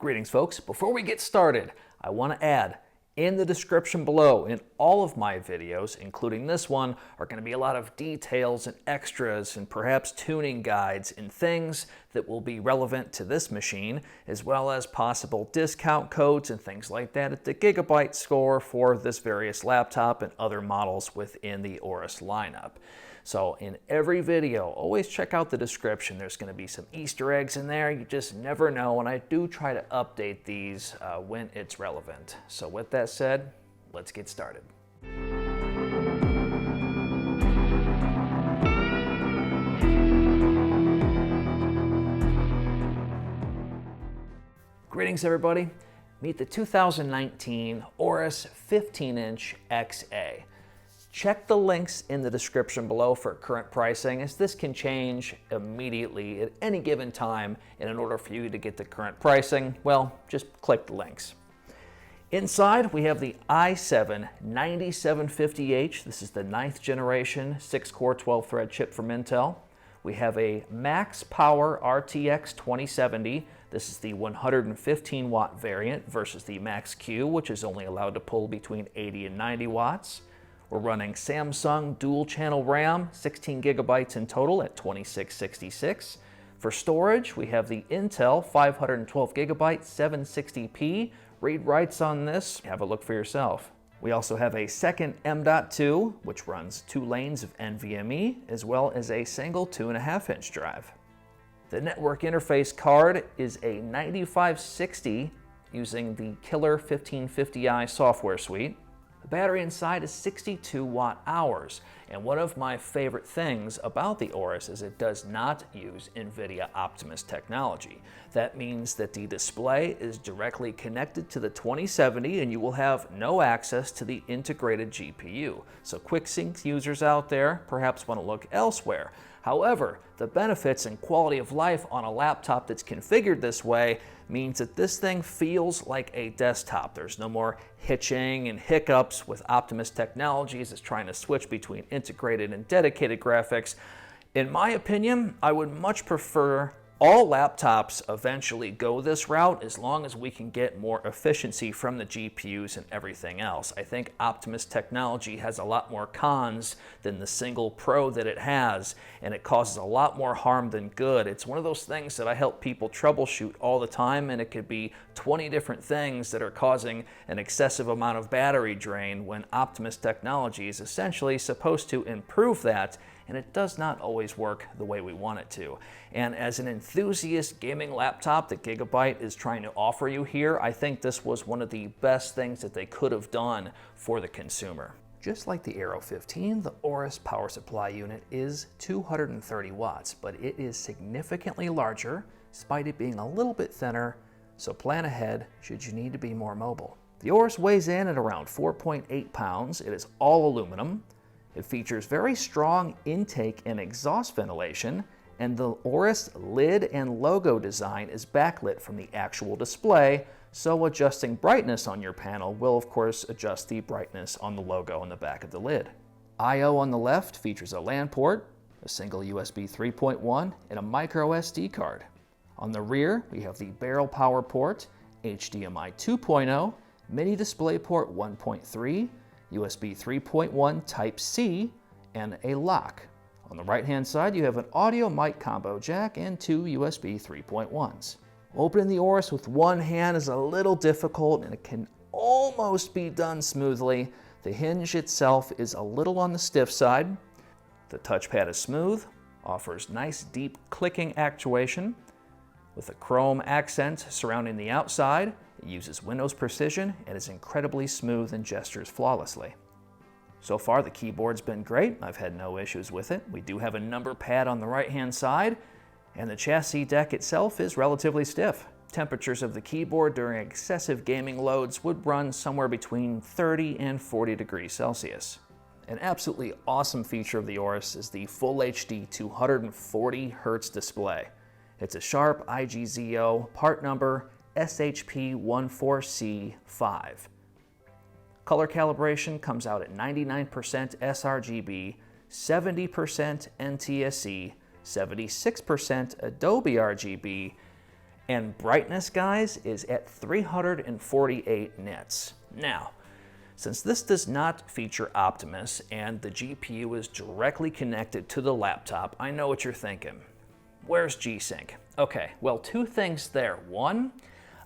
Greetings folks, before we get started, I want to add, in the description below, in all of my videos, including this one, are going to be a lot of details and extras and perhaps tuning guides and things that will be relevant to this machine, as well as possible discount codes and things like that at the Gigabyte score for this various laptop and other models within the Aorus lineup. So in every video, always check out the description. There's going to be some Easter eggs in there. You just never know, and I do try to update these when it's relevant. So with that said, let's get started. Greetings everybody. Meet the 2019 Aorus 15-inch XA. Check the links in the description below for current pricing, as this can change immediately at any given time, and in order for you to get the current pricing, well, just click the links. Inside, we have the i7-9750H. This is the 9th generation 6-core 12-thread chip from Intel. We have a Max Power RTX 2070. This is the 115-watt variant versus the Max Q, which is only allowed to pull between 80 and 90 watts. We're running Samsung dual-channel RAM, 16 gigabytes in total at 2666. For storage, we have the Intel 512 gigabyte 760p. Read writes on this, have a look for yourself. We also have a second M.2, which runs 2 lanes of NVMe, as well as a single 2.5-inch drive. The network interface card is a 9560 using the Killer 1550i software suite. The battery inside is 62 watt-hours, and one of my favorite things about the Aorus is it does not use Nvidia Optimus technology. That means that the display is directly connected to the 2070 and you will have no access to the integrated GPU. So QuickSync users out there perhaps want to look elsewhere. However, the benefits and quality of life on a laptop that's configured this way means that this thing feels like a desktop. There's no more hitching and hiccups with Optimus Technologies. It's trying to switch between integrated and dedicated graphics. In my opinion, I would much prefer all laptops eventually go this route as long as we can get more efficiency from the GPUs and everything else. I think Optimus technology has a lot more cons than the single pro that it has, and it causes a lot more harm than good. It's one of those things that I help people troubleshoot all the time, and it could be 20 different things that are causing an excessive amount of battery drain when Optimus technology is essentially supposed to improve that, and it does not always work the way we want it to. And as an enthusiast gaming laptop that Gigabyte is trying to offer you here, I think this was one of the best things that they could have done for the consumer. Just like the AERO 15, the Aorus power supply unit is 230 watts, but it is significantly larger, despite it being a little bit thinner, so plan ahead should you need to be more mobile. The Aorus weighs in at around 4.8 pounds. It is all aluminum. It features very strong intake and exhaust ventilation, and the Aorus lid and logo design is backlit from the actual display, so adjusting brightness on your panel will of course adjust the brightness on the logo on the back of the lid. I/O on the left features a LAN port, a single USB 3.1, and a micro SD card. On the rear, we have the barrel power port, HDMI 2.0, mini DisplayPort 1.3, USB 3.1 Type-C, and a lock. On the right-hand side, you have an audio mic combo jack and 2 USB 3.1s. Opening the Aorus with one hand is a little difficult, and it can almost be done smoothly. The hinge itself is a little on the stiff side. The touchpad is smooth, offers nice deep clicking actuation. With a chrome accent surrounding the outside, it uses Windows precision and is incredibly smooth and gestures flawlessly. So far, the keyboard's been great. I've had no issues with it. We do have a number pad on the right-hand side, and the chassis deck itself is relatively stiff. Temperatures of the keyboard during excessive gaming loads would run somewhere between 30 and 40 degrees Celsius. An absolutely awesome feature of the Aorus is the Full HD 240 Hz display. It's a sharp IGZO, part number SHP14C5. Color calibration comes out at 99% sRGB, 70% NTSC, 76% Adobe RGB, And brightness, guys, is at 348 nits. Now, since this does not feature Optimus and the GPU is directly connected to the laptop, I know what you're thinking. Where's G-Sync? Okay, well, two things there. One,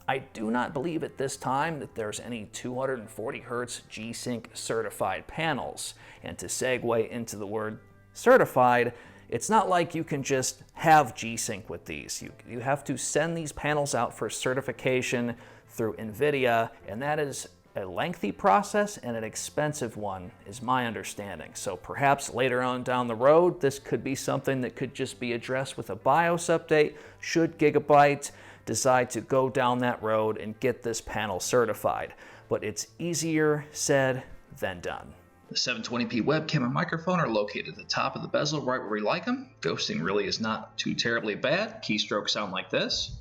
I do not believe at this time that there's any 240 Hz G-Sync certified panels. And to segue into the word certified, it's not like you can just have G-Sync with these. You have to send these panels out for certification through Nvidia, and that is a lengthy process and an expensive one, is my understanding. So perhaps later on down the road, this could be something that could just be addressed with a BIOS update, should Gigabyte decide to go down that road and get this panel certified. But it's easier said than done. The 720p webcam and microphone are located at the top of the bezel right where we like them. Ghosting really is not too terribly bad. Keystrokes sound like this.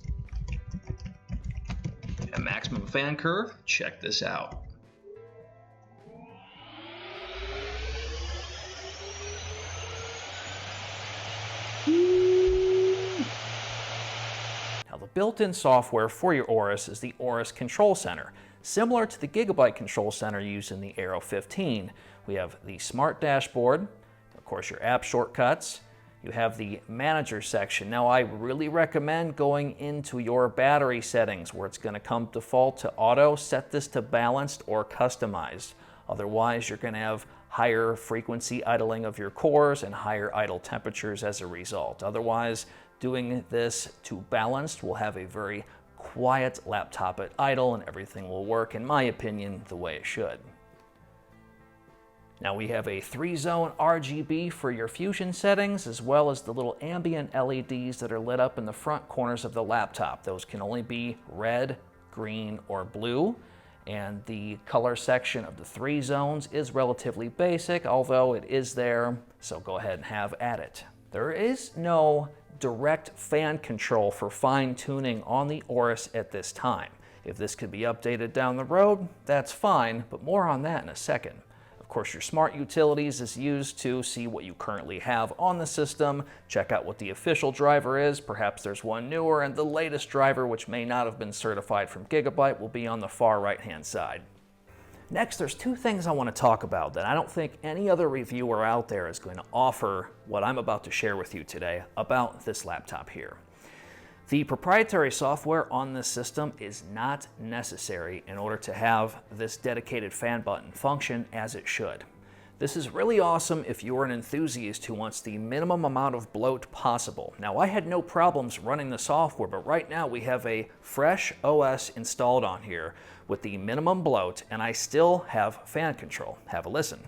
And maximum fan curve, check this out. Now, the built-in software for your Aorus is the Aorus Control Center. Similar to the Gigabyte Control Center used in the AERO 15, we have the Smart Dashboard, of course your app shortcuts, you have the Manager section. Now, I really recommend going into your battery settings where it's going to come default to auto, set this to balanced or customized. Otherwise, you're going to have higher frequency idling of your cores and higher idle temperatures as a result. Otherwise, doing this to balanced will have a very quiet laptop at idle and everything will work, in my opinion, the way it should. Now we have a 3-zone RGB for your Fusion settings, as well as the little ambient LEDs that are lit up in the front corners of the laptop. Those can only be red, green, or blue. And the color section of the 3 zones is relatively basic, although it is there, so go ahead and have at it. There is no direct fan control for fine-tuning on the Aorus at this time. If this could be updated down the road, that's fine, but more on that in a second. Of course, your Smart Utilities is used to see what you currently have on the system, check out what the official driver is, perhaps there's one newer, and the latest driver, which may not have been certified from Gigabyte, will be on the far right-hand side. Next, there's two things I want to talk about that I don't think any other reviewer out there is going to offer what I'm about to share with you today about this laptop here. The proprietary software on this system is not necessary in order to have this dedicated fan button function as it should. This is really awesome if you're an enthusiast who wants the minimum amount of bloat possible. Now, I had no problems running the software, but right now we have a fresh OS installed on here with the minimum bloat, and I still have fan control. Have a listen.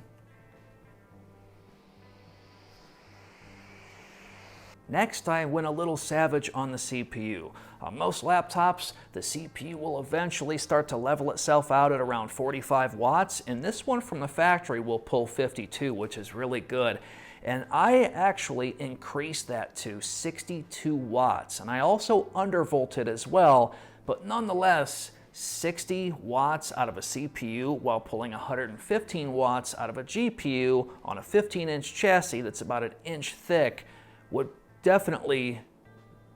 Next, I went a little savage on the CPU. On most laptops, the CPU will eventually start to level itself out at around 45 watts, and this one from the factory will pull 52, which is really good. And I actually increased that to 62 watts, and I also undervolted as well, but nonetheless, 60 watts out of a CPU while pulling 115 watts out of a GPU on a 15-inch chassis that's about an inch thick would definitely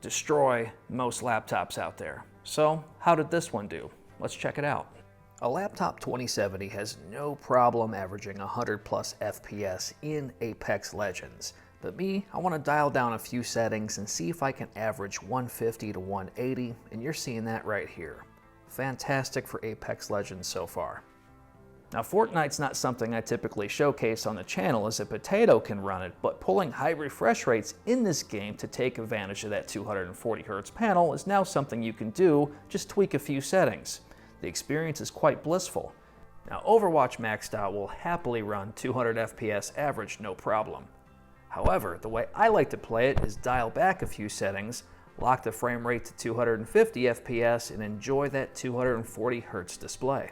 destroy most laptops out there. So how did this one do? Let's check it out. A laptop 2070 has no problem averaging 100 plus FPS in Apex Legends. But me, I want to dial down a few settings and see if I can average 150 to 180, and you're seeing that right here. Fantastic for Apex Legends so far. Now, Fortnite's not something I typically showcase on the channel as a potato can run it, but pulling high refresh rates in this game to take advantage of that 240 Hz panel is now something you can do, just tweak a few settings. The experience is quite blissful. Now, Overwatch maxed out will happily run 200 FPS average, no problem. However, the way I like to play it is dial back a few settings, lock the frame rate to 250 FPS, and enjoy that 240 Hz display.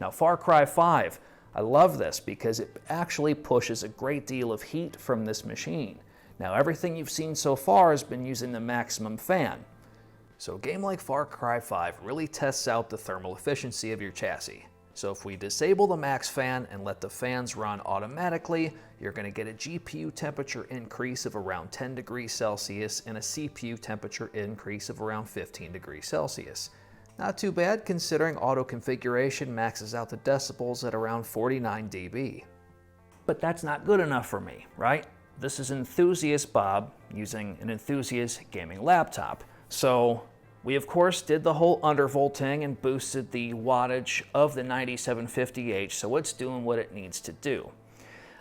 Now, Far Cry 5, I love this because it actually pushes a great deal of heat from this machine. Now, everything you've seen so far has been using the maximum fan. So a game like Far Cry 5 really tests out the thermal efficiency of your chassis. So if we disable the max fan and let the fans run automatically, you're going to get a GPU temperature increase of around 10 degrees Celsius and a CPU temperature increase of around 15 degrees Celsius. Not too bad considering auto configuration maxes out the decibels at around 49 dB. But that's not good enough for me, right? This is Enthusiast Bob using an Enthusiast gaming laptop. So we of course did the whole undervolting and boosted the wattage of the 9750H, so it's doing what it needs to do.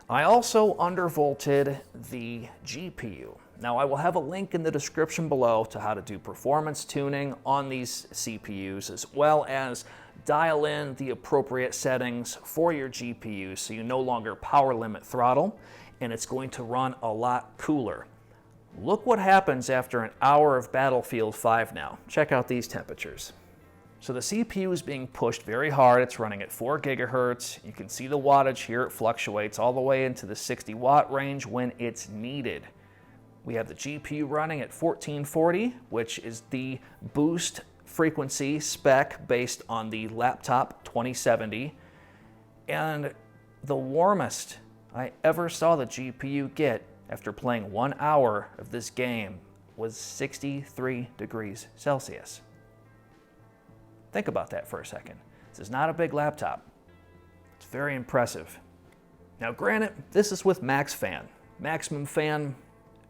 I also undervolted the GPU. Now I will have a link in the description below to how to do performance tuning on these CPUs, as well as dial in the appropriate settings for your GPU so you no longer power limit throttle, and it's going to run a lot cooler. Look what happens after an hour of Battlefield 5 now. Check out these temperatures. So the CPU is being pushed very hard. It's running at 4 gigahertz. You can see the wattage here. It fluctuates all the way into the 60 watt range when it's needed. We have the GPU running at 1440, which is the boost frequency spec based on the laptop 2070. And the warmest I ever saw the GPU get after playing 1 hour of this game was 63 degrees Celsius. Think about that for a second. This is not a big laptop. It's very impressive. Now granted, this is with max fan. Maximum fan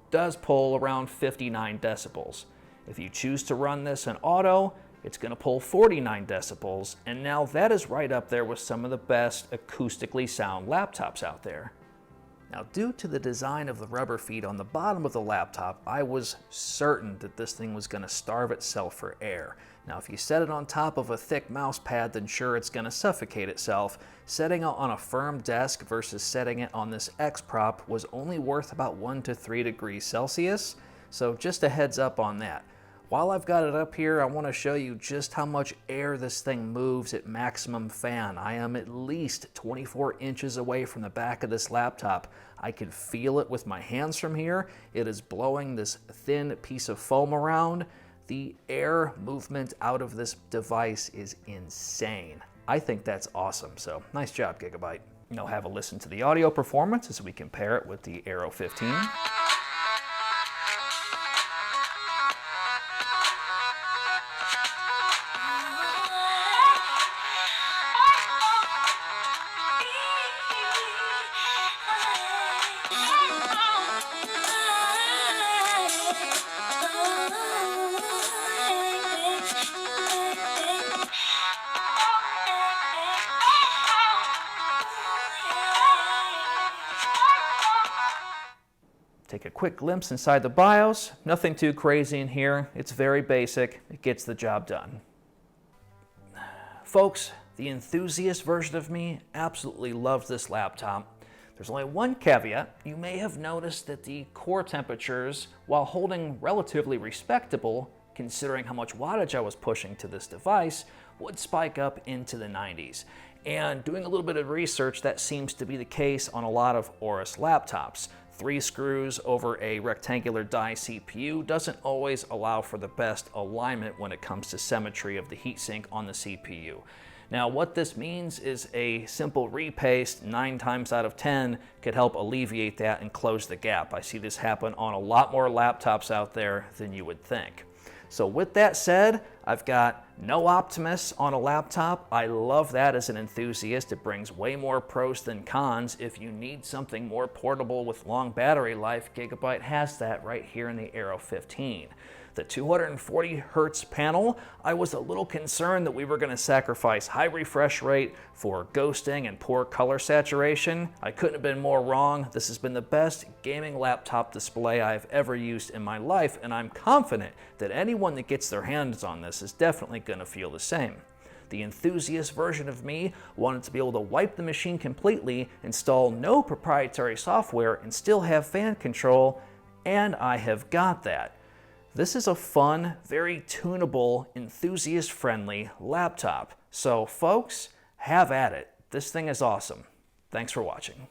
does pull around 59 decibels. If you choose to run this in auto, it's going to pull 49 decibels, and now that is right up there with some of the best acoustically sound laptops out there. Now, due to the design of the rubber feet on the bottom of the laptop, I was certain that this thing was going to starve itself for air. Now, if you set it on top of a thick mouse pad, then sure, it's going to suffocate itself. Setting it on a firm desk versus setting it on this X prop was only worth about 1 to 3 degrees Celsius, so just a heads up on that. While I've got it up here, I want to show you just how much air this thing moves at maximum fan. I am at least 24 inches away from the back of this laptop. I can feel it with my hands from here. It is blowing this thin piece of foam around. The air movement out of this device is insane. I think that's awesome, so nice job, Gigabyte. Now have a listen to the audio performance as we compare it with the AERO 15. Take a quick glimpse inside the BIOS. Nothing too crazy in here. It's very basic. It gets the job done. Folks, the enthusiast version of me absolutely loves this laptop. There's only one caveat. You may have noticed that the core temperatures, while holding relatively respectable, considering how much wattage I was pushing to this device, would spike up into the 90s. And doing a little bit of research, that seems to be the case on a lot of Aorus laptops. 3 screws over a rectangular die CPU doesn't always allow for the best alignment when it comes to symmetry of the heatsink on the CPU. Now what this means is a simple repaste 9 times out of 10 could help alleviate that and close the gap. I see this happen on a lot more laptops out there than you would think. So with that said, I've got no Optimus on a laptop. I love that as an enthusiast. It brings way more pros than cons. If you need something more portable with long battery life, Gigabyte has that right here in the AERO 15. The 240 hertz panel, I was a little concerned that we were going to sacrifice high refresh rate for ghosting and poor color saturation. I couldn't have been more wrong. This has been the best gaming laptop display I've ever used in my life, and I'm confident that anyone that gets their hands on this is definitely going to feel the same. The enthusiast version of me wanted to be able to wipe the machine completely, install no proprietary software, and still have fan control, and I have got that. This is a fun, very tunable, enthusiast-friendly laptop. So folks, have at it. This thing is awesome. Thanks for watching.